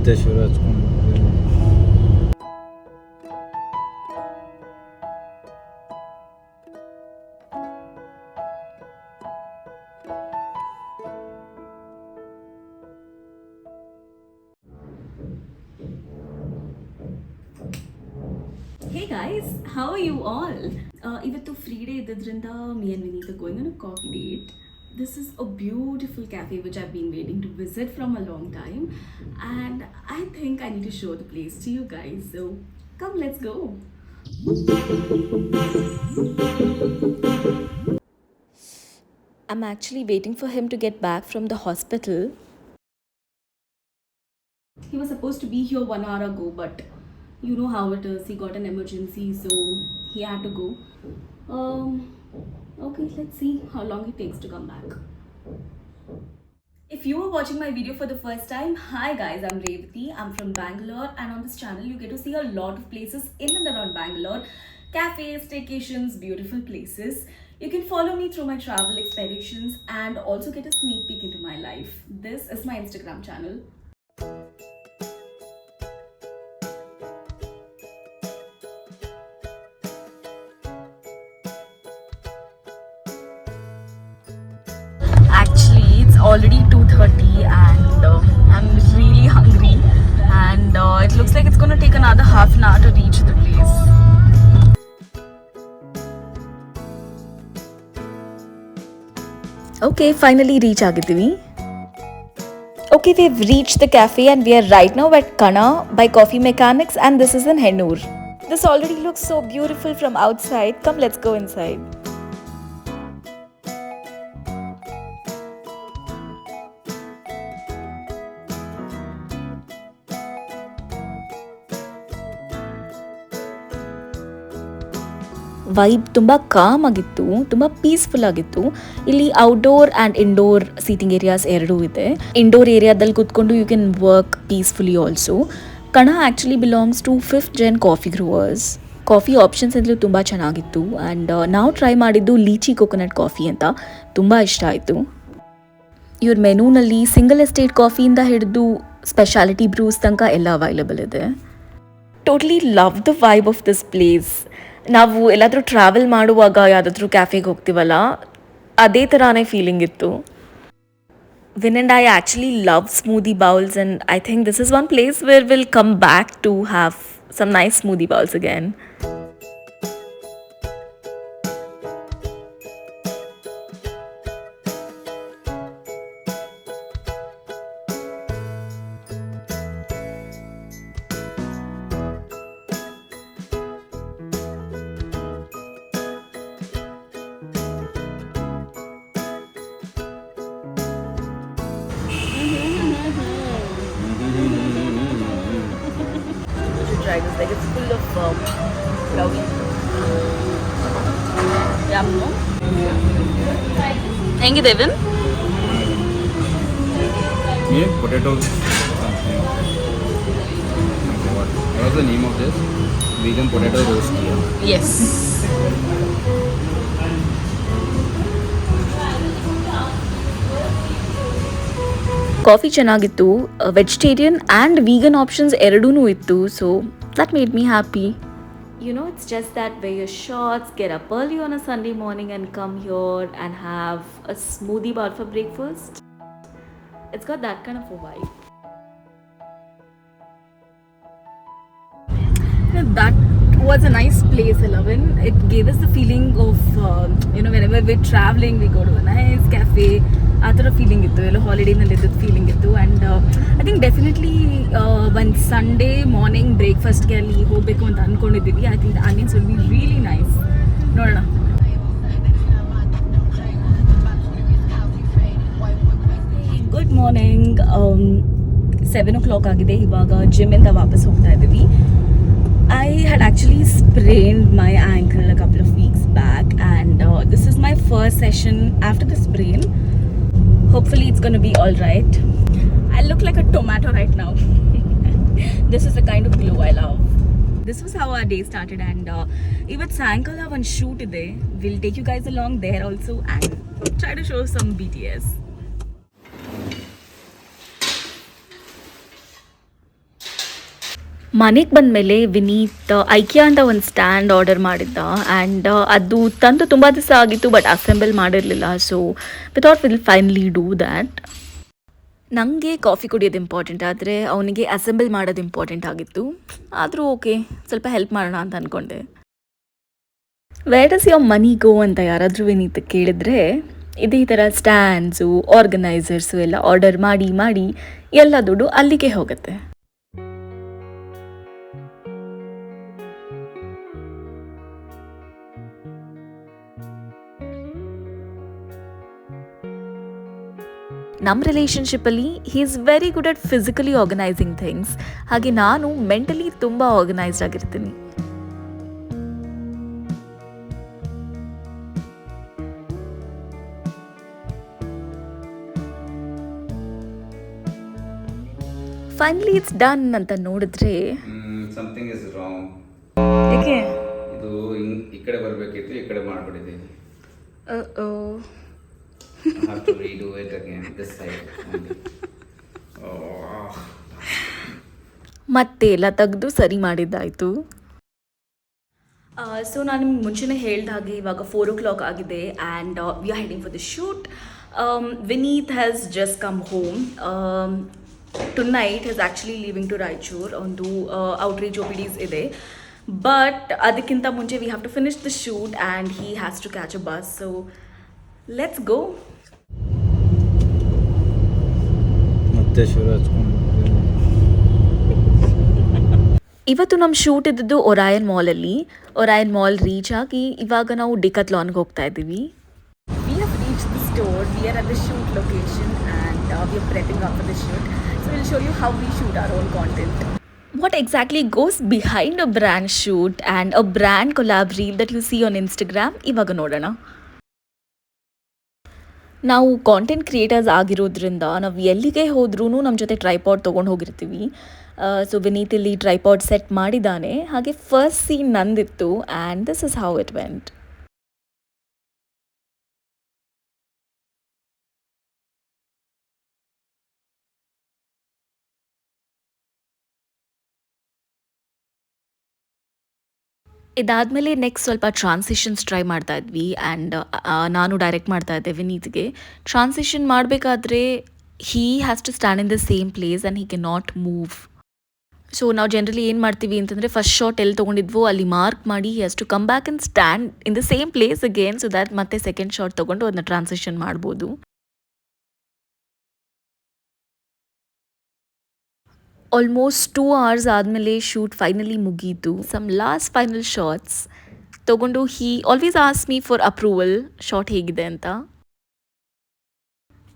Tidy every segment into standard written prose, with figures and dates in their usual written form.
ಸಿದ್ದೇಶ್ವರ ಹಚ್ಕೊಂಡು Hey guys, how are you all? Ivattu free day idadrinda me and Vinita going on a coffee date. This is a beautiful cafe which I've been waiting to visit from a long time, and I think I need to show the place to you guys. So come, let's go. I'm actually waiting for him to get back from the hospital. He was supposed to be here 1 hour ago, but you know how it is. He got an emergency, so he had to go. Okay, let's see how long it takes to come back. If you are watching my video for the first time, hi guys, I'm Revati. I'm from Bangalore, and on this channel you get to see a lot of places in and around Bangalore. Cafes, staycations, beautiful places. You can follow me through my travel expeditions and also get a sneak peek into my life. This is my Instagram channel. Actually, it's already 2:30 and I'm really hungry, and it looks like it's going to take another half an hour to reach the place. Okay, finally reach agiddivi. Okay, we've reached the cafe and we are right now at Kana by Coffee Mechanics, and this is in Hennur. This already looks so beautiful from outside. Come, let's go inside. Vibe ತುಂಬ calm ಆಗಿತ್ತು, ತುಂಬ peaceful ಆಗಿತ್ತು. ಇಲ್ಲಿ outdoor and indoor seating areas ಎರಡೂ ಇದೆ. Indoor ಏರಿಯಾದಲ್ಲಿ ಕೂತ್ಕೊಂಡು you can work peacefully also. ಕಣ actually belongs to 5th gen coffee growers. Coffee options ಎಲ್ಲೂ ತುಂಬ ಚೆನ್ನಾಗಿತ್ತು, ಆ್ಯಂಡ್ ನಾವು ಟ್ರೈ ಮಾಡಿದ್ದು ಲೀಚಿ ಕೊಕೊನಟ್ ಕಾಫಿ ಅಂತ. ತುಂಬ ಇಷ್ಟ ಆಯಿತು. ಇವ್ರ ಮೆನೂನಲ್ಲಿ ಸಿಂಗಲ್ ಎಸ್ಟೇಟ್ ಕಾಫಿಯಿಂದ ಹಿಡಿದು ಸ್ಪೆಷಾಲಿಟಿ ಬ್ರೂಸ್ ತನಕ ಎಲ್ಲ ಅವೈಲಬಲ್ ಇದೆ. Totally love the vibe of this place. ನಾವು ಎಲ್ಲಾದರೂ ಟ್ರಾವೆಲ್ ಮಾಡುವಾಗ ಯಾವುದಾದ್ರೂ ಕ್ಯಾಫೆಗೆ ಹೋಗ್ತೀವಲ್ಲ, ಅದೇ ಥರನೇ ಫೀಲಿಂಗ್ ಇತ್ತು. Vin and I actually love smoothie bowls, and I think this is one place where will come back to have some nice smoothie bowls again. Try this, like it's full of brownie. Yum, no? ಹೆಂಗಿದೆ win? potatoes. What's the name of this? Vegan potato roast. Yes. Coffee ಚೆನ್ನಾಗಿತ್ತು. Vegetarian and vegan options ಎರಡೂ ಇತ್ತು, so that made me happy. You know, it's just that wear your shorts, get up early on a Sunday morning and come here and have a smoothie bar for breakfast. It's got that kind of a vibe. That was a nice place, Eleven. It gave us the feeling of, whenever we're traveling, we go to a nice cafe. ಆ ಥರ feeling ಇತ್ತು, ಎಲ್ಲ ಹಾಲಿಡೇನಲ್ಲಿ ಇದ್ದದ್ದು feeling ಇತ್ತು. And I think definitely ಒಂದು Sunday morning ಬ್ರೇಕ್ಫಾಸ್ಟ್ಗೆ ಅಲ್ಲಿ ಹೋಗಬೇಕು ಅಂತ ಅಂದ್ಕೊಂಡಿದ್ದೀವಿ. I think the onions will be really nice. ನೋಡೋಣ. Good morning. 7 o'clock ಆಗಿದೆ. ಇವಾಗ ಜಿಮ್ಮಿಂದ ವಾಪಸ್ ಹೋಗ್ತಾ ಇದ್ದೀವಿ. I had actually sprained my ankle a couple of weeks back, and this is my first session after the sprain. Hopefully it's going to be all right. I look like a tomato right now. This is the kind of glow I love. This was how our day started, and even Sankala one shoot today. We'll take you guys along there also and try to show some BTS. ಮನೆಗೆ ಬಂದಮೇಲೆ Vineet IKEA ಅಂತ ಒಂದು stand order ಮಾಡಿದ್ದ and ಅದು ತಂದು ತುಂಬ ದಿವಸ ಆಗಿತ್ತು ಬಟ್ ಅಸೆಂಬಲ್ ಮಾಡಿರಲಿಲ್ಲ. So we thought will finally do that. ನನಗೆ ಕಾಫಿ ಕುಡಿಯೋದು ಇಂಪಾರ್ಟೆಂಟ್ ಆದರೆ ಅವನಿಗೆ ಅಸೆಂಬಲ್ ಮಾಡೋದು ಇಂಪಾರ್ಟೆಂಟ್ ಆಗಿತ್ತು. ಆದರೂ ಓಕೆ, ಸ್ವಲ್ಪ ಹೆಲ್ಪ್ ಮಾಡೋಣ ಅಂತ ಅಂದ್ಕೊಂಡೆ. ವೇರ್ ಡಸ್ ಯೋರ್ ಮನಿ ಗೋ ಅಂತ ಯಾರಾದರೂ ವಿನೀತ್ ಕೇಳಿದ್ರೆ ಇದೇ ಥರ ಸ್ಟ್ಯಾಂಡ್ಸು ಆರ್ಗನೈಸರ್ಸು ಎಲ್ಲ ಆರ್ಡರ್ ಮಾಡಿ ಮಾಡಿ ಎಲ್ಲ ದುಡ್ಡು ಅಲ್ಲಿಗೆ ಹೋಗುತ್ತೆ. ನಮ್ಮ ರಿಲೇಷನ್ಶಿಪ್ಪಲ್ಲಿ he is very good at physically organising things. ಹಾಗೆ ನಾನು ಮೆಂಟಲಿ ತುಂಬ ಆರ್ಗನೈಸ್ಡ್ ಆಗಿರ್ತೀನಿ. ಫೈನಲಿ ಇಟ್ಸ್ ಡನ್ ಅಂತ ನೋಡಿದ್ರೆ ಸಮಥಿಂಗ್ ಇಸ್ ರಾಂಗ್. ಏಕೆ? ಇದು ಈ ಕಡೆ ಬರಬೇಕಿತ್ತು, ಈ ಕಡೆ ಮಾಡಿಬಿಟ್ಟಿದ್ದೀನಿ. I have to redo it again, this side only. Oh. ಮತ್ತೆ ಎಲ್ಲ ತೆಗೆದು ಸರಿ ಮಾಡಿದ್ದಾಯಿತು. ಸೊ ನಾನು ನಿಮ್ಗೆ ಮುಂಚೆನೇ ಹೇಳ್ದ ಹಾಗೆ ಇವಾಗ 4 o'clock ಆಗಿದೆ and we are heading for the shoot. Vineeth has just come home. Tonight has actually leaving to Raichur. ಒಂದು ಔಟ್ರೀಚ್ OPDs ಇದೆ, ಬಟ್ ಅದಕ್ಕಿಂತ ಮುಂಚೆ we have to finish the shoot and he has to catch a bus. So let's go. ಮತ್ತೆ ಶುರು ಹಚ್ಕೊಂಡು ಇವತ್ತು ನಮ್ಮ shoot ಇದ್ದದ್ದು ಒರಾಯನ್ ಮಾಲಲ್ಲಿ. ಒರಾಯನ್ ಮಾಲ್ ರೀಚ್ ಆಗಿ ಇವಾಗ ನಾವು ಡಿಕತ್ಲಾನ್ಗೆ ಹೋಗ್ತಾ ಇದ್ದೀವಿ. We have reach the store. We are at the shoot location and we are prepping up for the shoot. So will show you how we shoot our own content. What exactly goes behind a brand shoot and a brand collab reel that you see on Instagram? ಇವಾಗ ನೋಡೋಣ. ನಾವು content creators ಆಗಿರೋದ್ರಿಂದ ನಾವು ಎಲ್ಲಿಗೆ ಹೋದ್ರೂ ನಮ್ಮ ಜೊತೆ tripod ತೊಗೊಂಡು ಹೋಗಿರ್ತೀವಿ. ಸೊ ವಿನೀತ್ ಇಲ್ಲಿ ಟ್ರೈಪಾಡ್ ಸೆಟ್ ಮಾಡಿದ್ದಾನೆ. ಹಾಗೆ ಫಸ್ಟ್ ಸೀನ್ ನಂದಿತ್ತು and this is how it went. ಇದಾದಮೇಲೆ ನೆಕ್ಸ್ಟ್ ಸ್ವಲ್ಪ ಟ್ರಾನ್ಸಿಷನ್ಸ್ ಟ್ರೈ ಮಾಡ್ತಾ ಇದ್ವಿ ಆ್ಯಂಡ್ ನಾನು ಡೈರೆಕ್ಟ್ ಮಾಡ್ತಾ ಇದ್ದೆ ವಿನೀತ್ಗೆ. ಟ್ರಾನ್ಸಿಷನ್ ಮಾಡಬೇಕಾದ್ರೆ he has to stand in the same place and he can not move. So ನಾವು ಜನರಲಿ ಏನು ಮಾಡ್ತೀವಿ ಅಂತಂದರೆ ಫಸ್ಟ್ ಶಾಟ್ ಎಲ್ಲಿ ತೊಗೊಂಡಿದ್ವೋ ಅಲ್ಲಿ ಮಾರ್ಕ್ ಮಾಡಿ he has to come back and stand in the same place again so that ಮತ್ತೆ second shot ತೊಗೊಂಡು ಅದನ್ನ ಟ್ರಾನ್ಸಿಷನ್ ಮಾಡ್ಬೋದು. ಆಲ್ಮೋಸ್ಟ್ 2 hours ಆದಮೇಲೆ ಶೂಟ್ ಫೈನಲಿ ಮುಗೀತು. ಸಮ್ ಲಾಸ್ಟ್ ಫೈನಲ್ ಶಾರ್ಟ್ಸ್ ತೊಗೊಂಡು he always ask me for approval shot ಹೇಗಿದೆ ಅಂತ.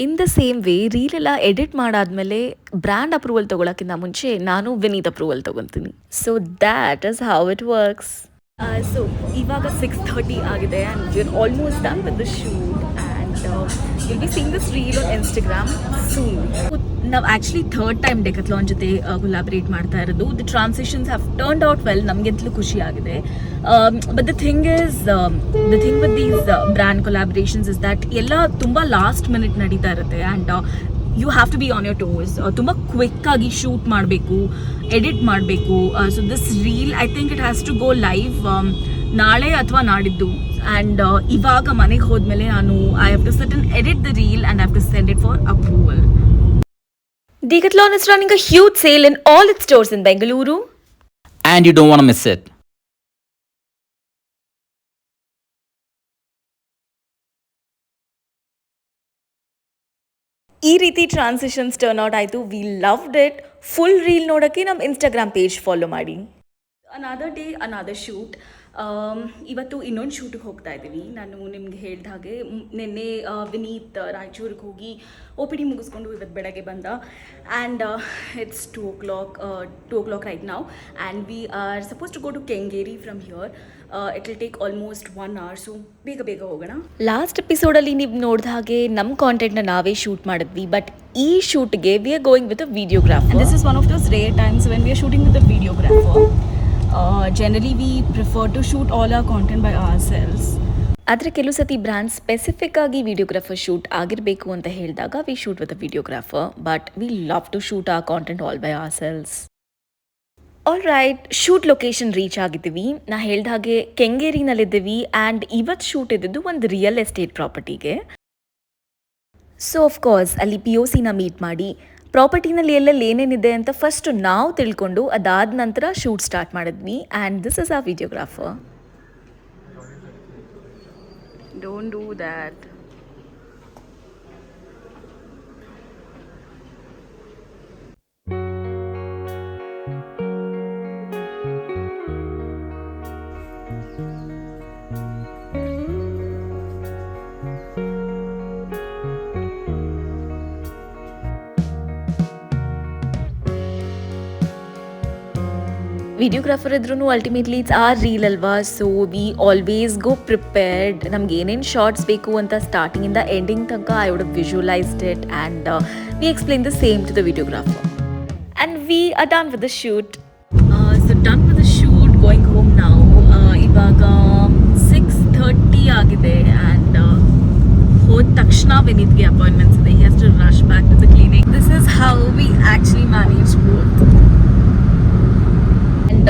In the same way ರೀಲೆಲ್ಲ ಎಡಿಟ್ ಮಾಡಾದ್ಮೇಲೆ ಬ್ರ್ಯಾಂಡ್ ಅಪ್ರೂವಲ್ ತೊಗೊಳಕ್ಕಿಂತ ಮುಂಚೆ ನಾನು ವಿನೀತ್ ಅಪ್ರೂವಲ್ ತೊಗೊತೀನಿ. So that is how it works. So ಇವಾಗ 6:30 ಆಗಿದೆ and we are almost done with the shoot and will be seeing this reel on Instagram soon. ನಾವು actually third time Decathlon ಜೊತೆ collaborate ಮಾಡ್ತಾ ಇರೋದು. The transitions have turned out well. ನಮಗೆಂತಲೂ ಖುಷಿ ಆಗಿದೆ. But the thing with these brand collaborations is that ಎಲ್ಲ ತುಂಬ last minute ನಡೀತಾ ಇರುತ್ತೆ and you have to be on your toes. ತುಂಬ ಕ್ವಿಕ್ಕಾಗಿ ಶೂಟ್ ಮಾಡಬೇಕು, ಎಡಿಟ್ ಮಾಡಬೇಕು. So this reel I think it has to go live ನಾಳೆ ಅಥವಾ ನಾಡಿದ್ದು. ಆ್ಯಂಡ್ ಇವಾಗ ಮನೆಗೆ ಹೋದ್ಮೇಲೆ ನಾನು I have to sit and edit the reel and I have to send it for approval. Decathlon is running a huge sale in all its stores in Bengaluru. And you don't want to miss it. ಈ ರೀತಿ transitions turn out ಆಯಿತು. We loved it. Full reel ನೋಡೋಕ್ಕೆ ನಮ್ಮ Instagram page follow ಮಾಡಿ. Another day another shoot. ಇವತ್ತು ಇನ್ನೊಂದು ಶೂಟಿಗೆ ಹೋಗ್ತಾ ಇದ್ದೀವಿ. ನಾನು ನಿಮ್ಗೆ ಹೇಳ್ದ ಹಾಗೆ ನಿನ್ನೆ ವಿನೀತ್ ರಾಯಚೂರಿಗೆ ಹೋಗಿ OPD ಮುಗಿಸ್ಕೊಂಡು ಇವತ್ತು ಬೆಳಗ್ಗೆ ಬಂದ and it's 2 o'clock right now and we are suppose to go to Kengeri from here. It will take almost 1 hour. So ಬೇಗ ಹೋಗೋಣ. ಲಾಸ್ಟ್ ಎಪಿಸೋಡಲ್ಲಿ ನೀವು ನೋಡಿದ ಹಾಗೆ ನಮ್ಮ ಕಾಂಟೆಂಟ್ನ ನಾವೇ ಶೂಟ್ ಮಾಡಿದ್ವಿ. ಬಟ್ ಈ ಶೂಟ್ಗೆ we are going with a videographer. This is one of those rare times when we are shooting with a videographer. Generally we prefer to shoot all our content by ourselves. ಆದರೆ ಕೆಲವು ಸತಿ brand specific ಆಗಿ videographer shoot ಆಗಿರಬೇಕು ಅಂತ ಹೇಳಿದಾಗ we shoot with a videographer. But we love to shoot our content all by ourselves. All right, shoot location reach ಆಗಿದ್ದೀವಿ. ನಾ ಹೇಳ್ದ ಹಾಗೆ ಕೆಂಗೇರಿನಲ್ಲಿದ್ದೀವಿ ಆ್ಯಂಡ್ ಇವತ್ತು ಶೂಟ್ ಇದ್ದಿದ್ದು ಒಂದು ರಿಯಲ್ ಎಸ್ಟೇಟ್ ಪ್ರಾಪರ್ಟಿಗೆ. ಸೊ ಕೋರ್ಸ್ ಅಲ್ಲಿ POCನ ಮೀಟ್ ಮಾಡಿ ಪ್ರಾಪರ್ಟಿನಲ್ಲಿ ಎಲ್ಲೆಲ್ಲಿ ಏನೇನಿದೆ ಅಂತ ಫಸ್ಟ್ ನಾವು ತಿಳ್ಕೊಂಡು ಅದಾದ ನಂತರ ಶೂಟ್ ಸ್ಟಾರ್ಟ್ ಮಾಡಿದ್ವಿ. And this is a videographer. Don't do that. Videographer ಇದ್ರೂ ಅಲ್ಟಿಮೇಟ್ಲಿ ಇಟ್ಸ್ ಆರ್ ರೀಲ್ ಅಲ್ವಾ, so we always go prepared. ನಮ್ಗೆ ಏನೇನು ಶಾರ್ಟ್ಸ್ ಬೇಕು ಅಂತ ಸ್ಟಾರ್ಟಿಂಗಿಂದ ಎಂಡಿಂಗ್ ತನಕ I would visualised it and we explain the same to the videographer. And we are done with the shoot. So done with the shoot, going home ನಾವು. ಇವಾಗ 6:30 ಆಗಿದೆ and ಹೋದ ತಕ್ಷಣ ವಿನೀತ್ಗೆ ಅಪಾಯಿಂಟ್ಮೆಂಟ್ಸ್ ಇದೆ. He has to rush back to the clinic. This is how we actually manage both.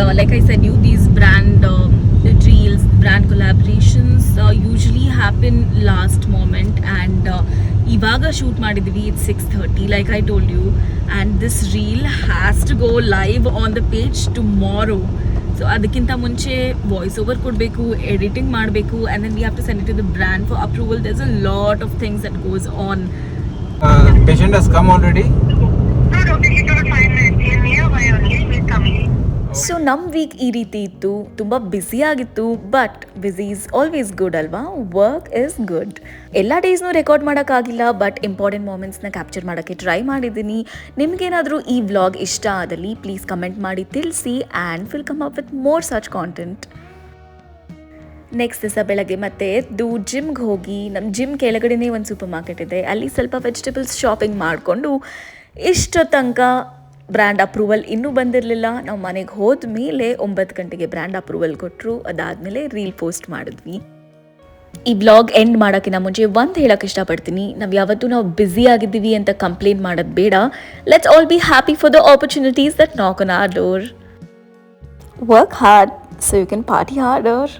And like I said, these brand reels, brand collaborations usually happen last moment. And ivaga shoot madidvi, it's 6:30 like I told you, and this reel has to go live on the page tomorrow. So adakkinta munche voice over kodbeku, editing ಮಾಡಬೇಕು, and then we have to send it to the brand for approval. There's a lot of things that goes on. Patient has come already. No, doctor, he told 5 minutes. He is nearby only. He is coming. So ನಮ್ಮ week ಈ ರೀತಿ ಇತ್ತು. ತುಂಬ busy ಆಗಿತ್ತು, but busy is always good ಅಲ್ವಾ. Work is good. ಎಲ್ಲ ಡೇಸ್ನೂ record ಮಾಡೋಕ್ಕಾಗಿಲ್ಲ, ಬಟ್ ಇಂಪಾರ್ಟೆಂಟ್ ಮೂಮೆಂಟ್ಸ್ನ ಕ್ಯಾಪ್ಚರ್ ಮಾಡೋಕ್ಕೆ ಟ್ರೈ ಮಾಡಿದ್ದೀನಿ. ನಿಮಗೇನಾದರೂ ಈ ವ್ಲಾಗ್ ಇಷ್ಟ ಆದಲ್ಲಿ ಪ್ಲೀಸ್ ಕಮೆಂಟ್ ಮಾಡಿ ತಿಳಿಸಿ and will come up with more such content. Next ದಿವಸ ಬೆಳಗ್ಗೆ ಮತ್ತೆ ಎದ್ದು ಜಿಮ್ಗೆ ಹೋಗಿ, ನಮ್ಮ ಜಿಮ್ ಕೆಳಗಡೆನೇ ಒಂದು ಸೂಪರ್ ಮಾರ್ಕೆಟ್ ಇದೆ, ಅಲ್ಲಿ ಸ್ವಲ್ಪ ವೆಜಿಟೇಬಲ್ಸ್ ಶಾಪಿಂಗ್ ಮಾಡಿಕೊಂಡು ಇಷ್ಟು ತನಕ ಬ್ರ್ಯಾಂಡ್ ಅಪ್ರೂವಲ್ ಇನ್ನೂ ಬಂದಿರಲಿಲ್ಲ. ನಾವು ಮನೆಗೆ ಹೋದ ಮೇಲೆ 9 ಗಂಟೆಗೆ ಬ್ರ್ಯಾಂಡ್ ಅಪ್ರೂವಲ್ ಕೊಟ್ಟರು. ಅದಾದಮೇಲೆ ರೀಲ್ ಪೋಸ್ಟ್ ಮಾಡಿದ್ವಿ. ಈ ಬ್ಲಾಗ್ ಎಂಡ್ ಮಾಡೋಕ್ಕಿಂತ ಮುಂಚೆ ಒಂದು ಹೇಳೋಕ್ಕೆ ಇಷ್ಟಪಡ್ತೀನಿ, ನಾವು ಬ್ಯುಸಿ ಆಗಿದ್ದೀವಿ ಅಂತ ಕಂಪ್ಲೇಂಟ್ ಮಾಡೋದು ಬೇಡ. Let's all be happy for the opportunities that knock on our door. Work hard so you can party order.